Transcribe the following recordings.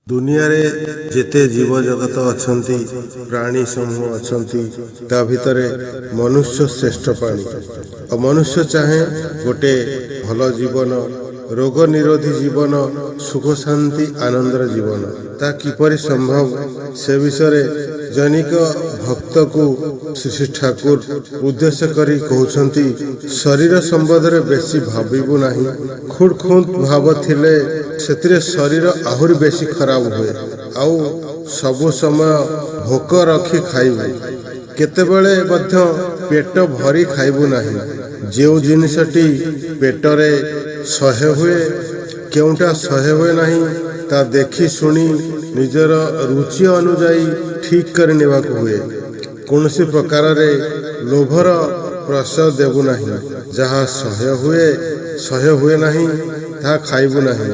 दुनिया जेते जीव जगत अच्छा प्राणी समूह अच्छा ता भितर मनुष्य श्रेष्ठ प्राणी और मनुष्य चाहे गोटे भल जीवन रोग निरोधी जीवन सुख शांति आनंदर जीवन ता किपरि संभव से विषय जनिक भक्त को श्री ठाकुर उद्देश्य करी कहउछंती शरीर संबंध बेसी भाविबु नाही खुद खुद भाव थिले सेतिरे शरीर आहुरी बेसी खराब हुए आउ सबु समय भोक रखी खाइबु केतेबेले मध्य पेट भरी खाइबु नाही जेउ जिनिसटी पेटरे सहे हुए केउटा सहे हुए नहीं ता देखी सुनी निजर रुचि अनुजाई ठीक कर नेवा हुए कौनसी प्रकार रे लोभर प्रसव देबु नहीं जहाँ सहे हुए नहीं ता खाइबु नहीं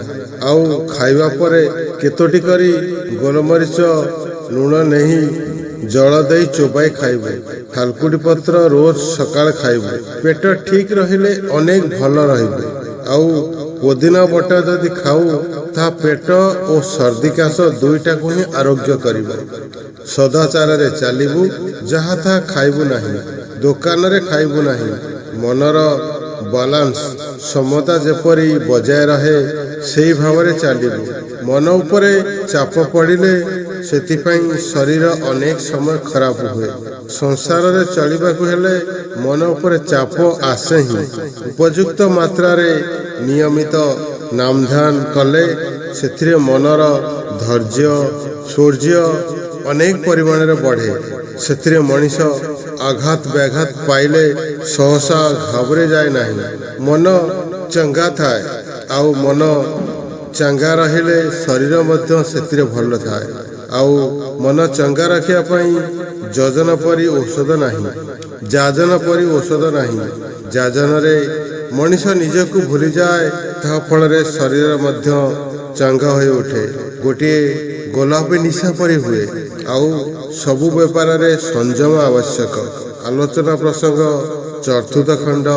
आउ खाइबा परे केतोटी करी गोलमरीच लुण नहीं जल दे चोबाई खाइबु थालकुड़ी पत्र रोज सकाळ खाइबु पेट ठीक रहिले अनेक भल रहिबे आउ पुदीना बटा जदि खाऊ ता पेट और सर्दी काश दुईटा को ही आरोग्य करिबो सदाचार रे चलिबु जहाँ था खाइबु नहीं दुकान रे खाइबु नहीं मनर बालांस समता जेपरी बजाय रहे से भाव रे चलिबु मन उपरे चाप पड़िले सेतिपई शरीर अनेक समय खराब हुए संसार रे चलिबाकु हेले मन उपरे चाप आसे ही उपयुक्त मात्रा रे नियमित नाम ध्यान कले सेथिरे मनर धैर्य शौर्य अनेक परिमाण रे बढ़े सेथिरे मनीष आघात व्याघात पाइले सहसा घाबरे जाए नहीं मन चंगा थाए आउ मन चंगा रहिले शरीर मध्य सेथिरे भल थाए आउ मन चंगा रखिया पई योजना परी औषध नहीं जाजन परी औषध नहीं जाजन रे मनीष निजक भूली जाए ता फल रे शरीर मध्य चंगा हो उठे गोटे गोलापी निशा परी हुए आउ सबु व्यापार रे संयम आवश्यक आलोचना प्रसंग चतुर्थ खंड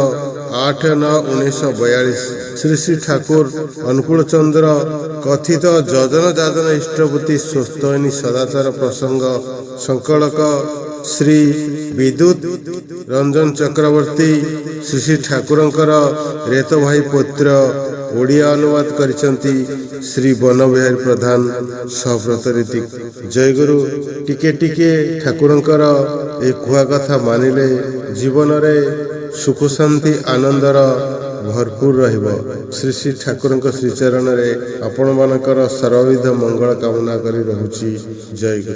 8/9/1942 श्री श्री ठाकुर अनुकूल चंद्र कथित जजन जाजन इष्टभूति स्वस्थनी सदाचार प्रसंग संकलक श्री विद्युत रंजन चक्रवर्ती श्री श्री ठाकुरंकर रेत भाई पुत्र ओडिया अनुवाद करिसंती श्री बनबिहारी प्रधान सहव्रत रीति जय गुरु टिके टिके ठाकुरंकर ए कुआ कथा मानिले जीवन रे सुख शांति आनंदर भरपूर रहिबो श्री श्री ठाकुरंक श्री चरण रे आपण मानकर सर्वविध मंगल कामना करी रहुची जय गुरु।